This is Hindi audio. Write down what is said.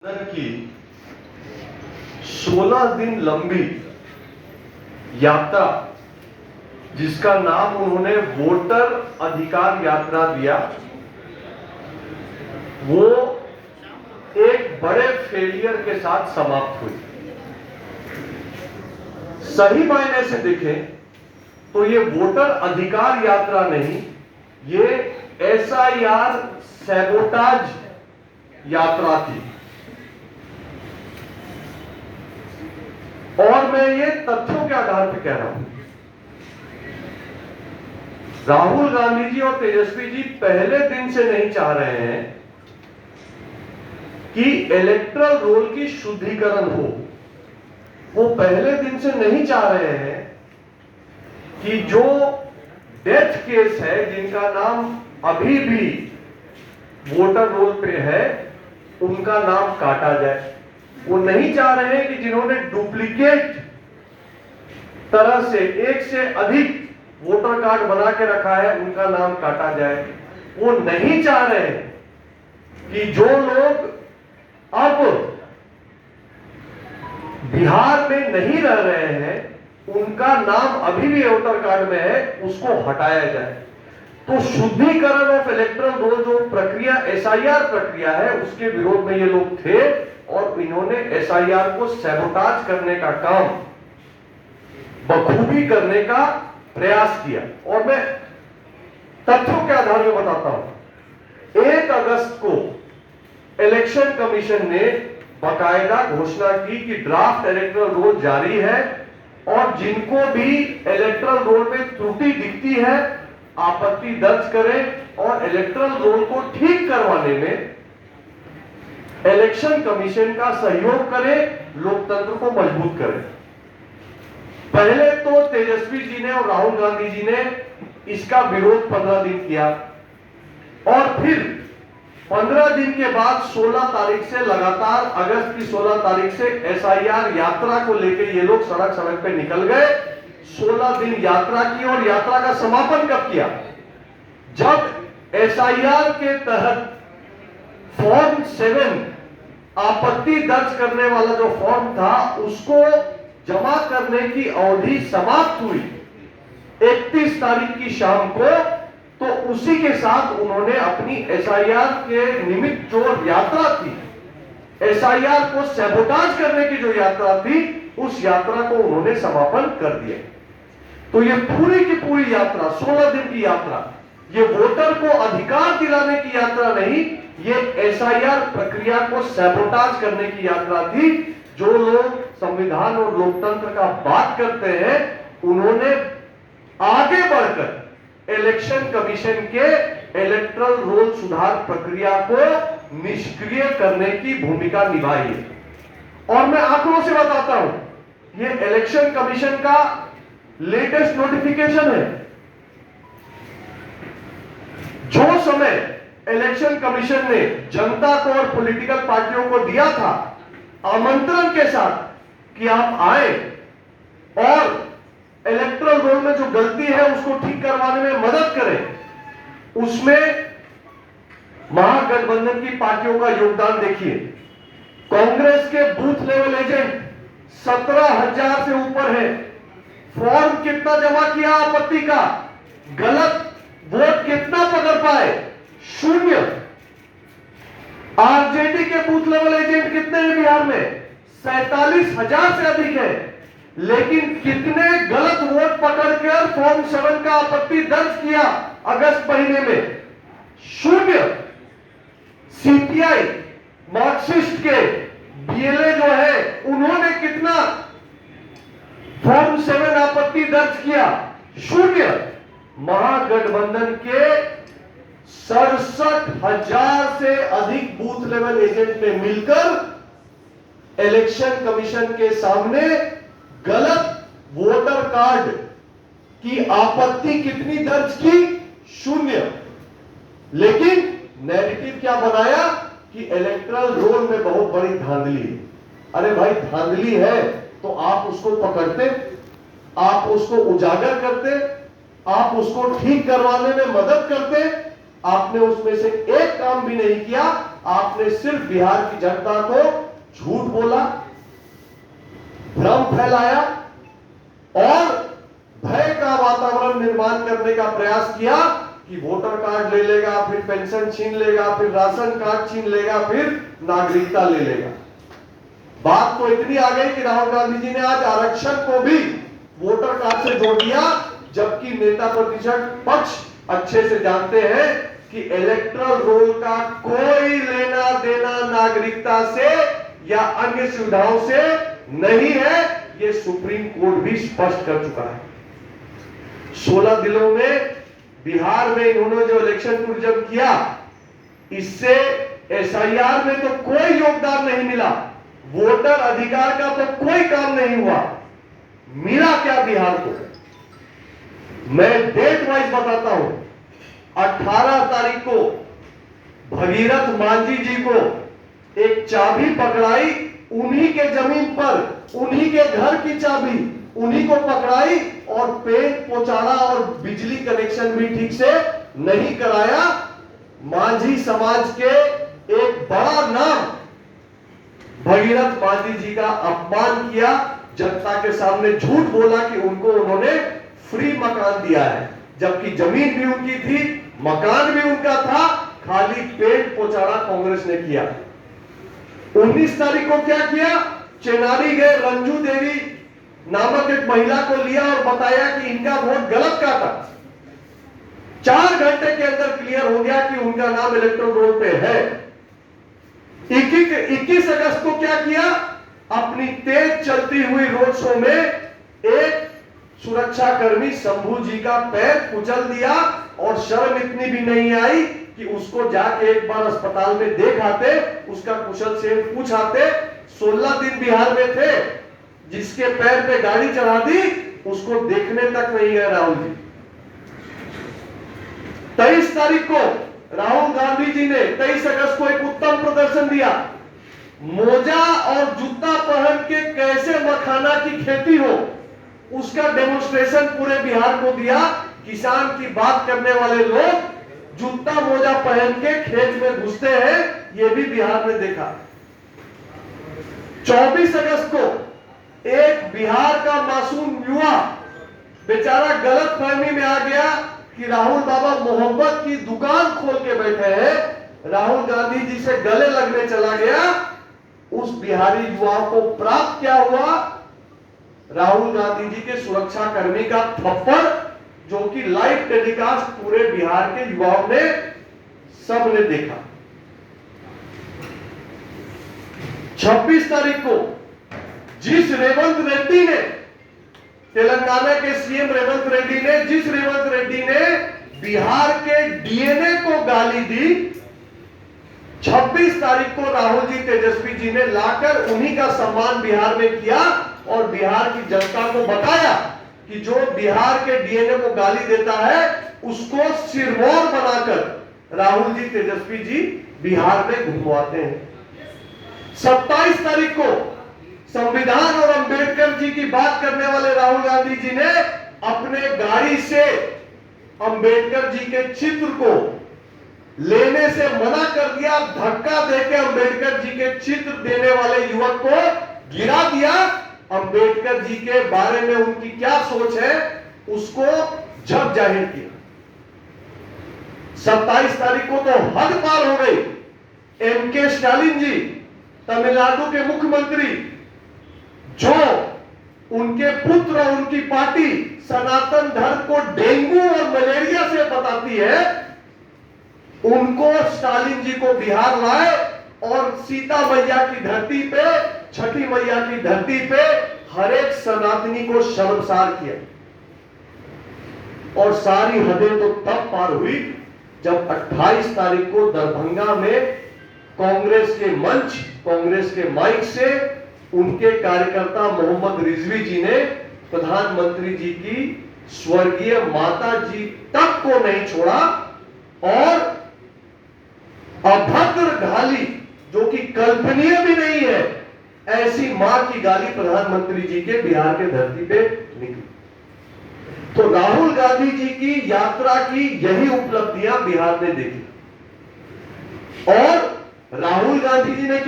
की 16 दिन लंबी यात्रा, जिसका नाम उन्होंने वोटर अधिकार यात्रा दिया, वो एक बड़े फेलियर के साथ समाप्त हुई। सही मायने से देखें तो ये वोटर अधिकार यात्रा नहीं, ये एसआईआर सैबोटाज यात्रा थी। और मैं ये तथ्यों के आधार पर कह रहा हूं। राहुल गांधी जी और तेजस्वी जी पहले दिन से नहीं चाह रहे हैं कि इलेक्टरल रोल की शुद्धिकरण हो। वो पहले दिन से नहीं चाह रहे हैं कि जो डेथ केस है, जिनका नाम अभी भी वोटर रोल पे है, उनका नाम काटा जाए। वो नहीं चाह रहे हैं कि जिन्होंने डुप्लीकेट तरह से एक से अधिक वोटर कार्ड बना के रखा है, उनका नाम काटा जाए। वो नहीं चाह रहे हैं कि जो लोग अब बिहार में नहीं रह रहे हैं, उनका नाम अभी भी वोटर कार्ड में है, उसको हटाया जाए। तो शुद्धिकरण ऑफ इलेक्टरल रोल जो प्रक्रिया एसआईआर प्रक्रिया है, उसके विरोध में ये लोग थे और इन्होंने एसआईआर को सैबोटाज करने का काम बखूबी करने का प्रयास किया। और मैं तथ्यों के आधार में बताता हूं। 1 अगस्त को इलेक्शन कमीशन ने बाकायदा घोषणा की कि ड्राफ्ट इलेक्टरल रोल जारी है और जिनको भी इलेक्टरल रोल में त्रुटि दिखती है, आपत्ति दर्ज करें और इलेक्टरल रोल को ठीक करवाने में इलेक्शन कमीशन का सहयोग करें, लोकतंत्र को मजबूत करें। पहले तो तेजस्वी जी ने और राहुल गांधी जी ने इसका विरोध 15 दिन किया और फिर 15 दिन के बाद 16 तारीख से लगातार अगस्त की 16 तारीख से एसआईआर यात्रा को लेकर ये लोग सड़क पे निकल गए। 16 दिन यात्रा की और यात्रा का समापन कब किया? जब एसआईआर के तहत फॉर्म 7 आपत्ति दर्ज करने वाला जो फॉर्म था, उसको जमा करने की अवधि समाप्त हुई 31 तारीख की शाम को। तो उसी के साथ उन्होंने अपनी एसआईआर के निमित्त जो यात्रा थी, एसआईआर को सैबोटाज करने की जो यात्रा थी, उस यात्रा को उन्होंने समापन कर दिया। तो ये पूरी की पूरी यात्रा, 16 दिन की यात्रा, ये वोटर को अधिकार दिलाने की यात्रा नहीं, ये एसआईआर प्रक्रिया को सैबोटाज करने की यात्रा थी। जो लोग संविधान और लोकतंत्र का बात करते हैं, उन्होंने आगे बढ़कर इलेक्शन कमीशन के इलेक्टरल रोल सुधार प्रक्रिया को निष्क्रिय करने की भूमिका निभाई है। और मैं आंकड़ों से बताता हूं, ये इलेक्शन कमीशन का लेटेस्ट नोटिफिकेशन है। जो समय इलेक्शन कमीशन ने जनता को और पॉलिटिकल पार्टियों को दिया था आमंत्रण के साथ कि आप आए और इलेक्टरल रोल में जो गलती है उसको ठीक करवाने में मदद करें, उसमें महागठबंधन की पार्टियों का योगदान देखिए। कांग्रेस के बूथ लेवल एजेंट 17,000 से ऊपर है। फॉर्म कितना जमा किया आपत्ति का? गलत वोट कितना पकड़ पाए? 0। आरजेडी के बूथ लेवल एजेंट कितने हैं बिहार में? 47,000 से अधिक है। लेकिन कितने गलत वोट पकड़कर फॉर्म 7 का आपत्ति दर्ज किया अगस्त महीने में? 0। सीपीआई मार्क्सिस्ट के बीएलए जो है, उन्होंने कितना फॉर्म 7 आपत्ति दर्ज किया? 0। महागठबंधन के 67,000 से अधिक बूथ लेवल एजेंट ने मिलकर इलेक्शन कमीशन के सामने गलत वोटर कार्ड की आपत्ति कितनी दर्ज की? 0। लेकिन नैरेटिव क्या बनाया कि इलेक्टरल रोल में बहुत बड़ी धांधली है। अरे भाई, धांधली है तो आप उसको पकड़ते, आप उसको उजागर करते, आप उसको ठीक करवाने में मदद करते। आपने उसमें से एक काम भी नहीं किया आपने सिर्फ बिहार की जनता को झूठ बोला, भ्रम फैलाया और भय का वातावरण निर्माण करने का प्रयास किया कि वोटर कार्ड ले लेगा, फिर पेंशन छीन लेगा, फिर राशन कार्ड छीन लेगा, फिर नागरिकता ले लेगा। बात तो इतनी आ गई कि राहुल गांधी जी ने आज आरक्षण को भी वोटर कार्ड से जोड़ दिया, जबकि नेता प्रतिपक्ष पक्ष अच्छे से जानते हैं कि इलेक्टोरल रोल का कोई लेना देना नागरिकता से या अन्य सुविधाओं से नहीं है। ये सुप्रीम कोर्ट भी स्पष्ट कर चुका है। 16 दिनों में बिहार में इन्होंने जो इलेक्शन टूरिज्म किया, इससे एसआईआर में तो कोई योगदान नहीं मिला, वोटर अधिकार का तो कोई काम नहीं हुआ। मिला क्या बिहार को? मैं डेट वाइज बताता हूं। 18 तारीख को भगीरथ मांझी जी को एक चाबी पकड़ाई, उन्हीं के जमीन पर, उन्हीं के घर की चाबी उन्हीं को पकड़ाई और पेट पोचाड़ा और बिजली कनेक्शन भी ठीक से नहीं कराया। मांझी समाज के एक बड़ा नाम भगीरथ मांझी जी का अपमान किया, जनता के सामने झूठ बोला कि उनको उन्होंने फ्री मकान दिया है, जबकि जमीन भी उनकी थी, मकान भी उनका था, खाली पेट पोचाड़ा कांग्रेस ने किया। 19 तारीख को क्या किया? चेनारी गए, रंजू देवी नामक एक महिला को लिया और बताया कि इनका वोट गलत काटा। 4 घंटे के अंदर क्लियर हो गया कि उनका नाम इलेक्टोरल रोल पे है। 21 अगस्त को क्या किया? अपनी तेज चलती हुई रोड शो में एक सुरक्षा कर्मी शंभू जी का पैर कुचल दिया और शर्म इतनी भी नहीं आई कि उसको जाके एक बार अस्पताल में देख आते, उसका कुशल से पूछ आते। 16 दिन बिहार में थे, जिसके पैर पे गाड़ी चढ़ा दी उसको देखने तक नहीं गए राहुल जी। 23 तारीख को राहुल गांधी जी ने 23 अगस्त को एक उत्तम प्रदर्शन दिया। मोजा और जूता पहन के कैसे मखाना की खेती हो, उसका डेमोन्स्ट्रेशन पूरे बिहार को दिया। किसान की बात करने वाले लोग जूता मोजा पहन के खेत में घुसते हैं, यह भी बिहार में देखा। 24 अगस्त को एक बिहार का मासूम युवा बेचारा गलत फहमी में आ गया कि राहुल बाबा मोहब्बत की दुकान खोल के बैठे हैं, राहुल गांधी जी से गले लगने चला गया। उस बिहारी युवा को प्राप्त क्या हुआ? राहुल गांधी जी के सुरक्षा कर्मी का थप्पड़, जो कि लाइव टेलीकास्ट पूरे बिहार के युवाओं ने सबने देखा। 26 तारीख को जिस रेवंत रेड्डी ने, तेलंगाना के सीएम रेवंत रेड्डी ने, जिस रेवंत रेड्डी ने बिहार के डीएनए को गाली दी, 26 तारीख को राहुल जी तेजस्वी जी ने लाकर उन्हीं का सम्मान बिहार में किया और बिहार की जनता को बताया कि जो बिहार के डीएनए को गाली देता है उसको सिरमौर बनाकर राहुल जी तेजस्वी जी बिहार में घुमवाते हैं। 27 तारीख को संविधान और अंबेडकर जी की बात करने वाले राहुल गांधी जी ने अपने गाड़ी से अंबेडकर जी के चित्र को लेने से मना कर दिया। धक्का देकर अंबेडकर जी के चित्र देने वाले युवक को गिरा दिया। अंबेडकर जी के बारे में उनकी क्या सोच है उसको जब जाहिर किया। 27 तारीख को तो हद पार हो गई। एमके स्टालिन जी, तमिलनाडु के मुख्यमंत्री, जो उनके पुत्र और उनकी पार्टी सनातन धर्म को डेंगू और मलेरिया से बताती है, उनको स्टालिन जी को बिहार लाए और सीता मैया की धरती पे, छठी मैया की धरती पे हर एक सनातनी को शर्मसार किया। और सारी हदें तो तब पार हुई जब 28 तारीख को दरभंगा में कांग्रेस के मंच, कांग्रेस के माइक से उनके कार्यकर्ता मोहम्मद रिजवी जी ने प्रधानमंत्री जी की स्वर्गीय माता जी तक को नहीं छोड़ा और अभद्र गाली, जो कि कल्पनीय भी नहीं है, ऐसी मां की गाली प्रधानमंत्री जी के बिहार के धरती पे निकली। तो राहुल गांधी जी की यात्रा की यही उपलब्धियां बिहार ने देखी। और राहुल गांधी जी ने क्या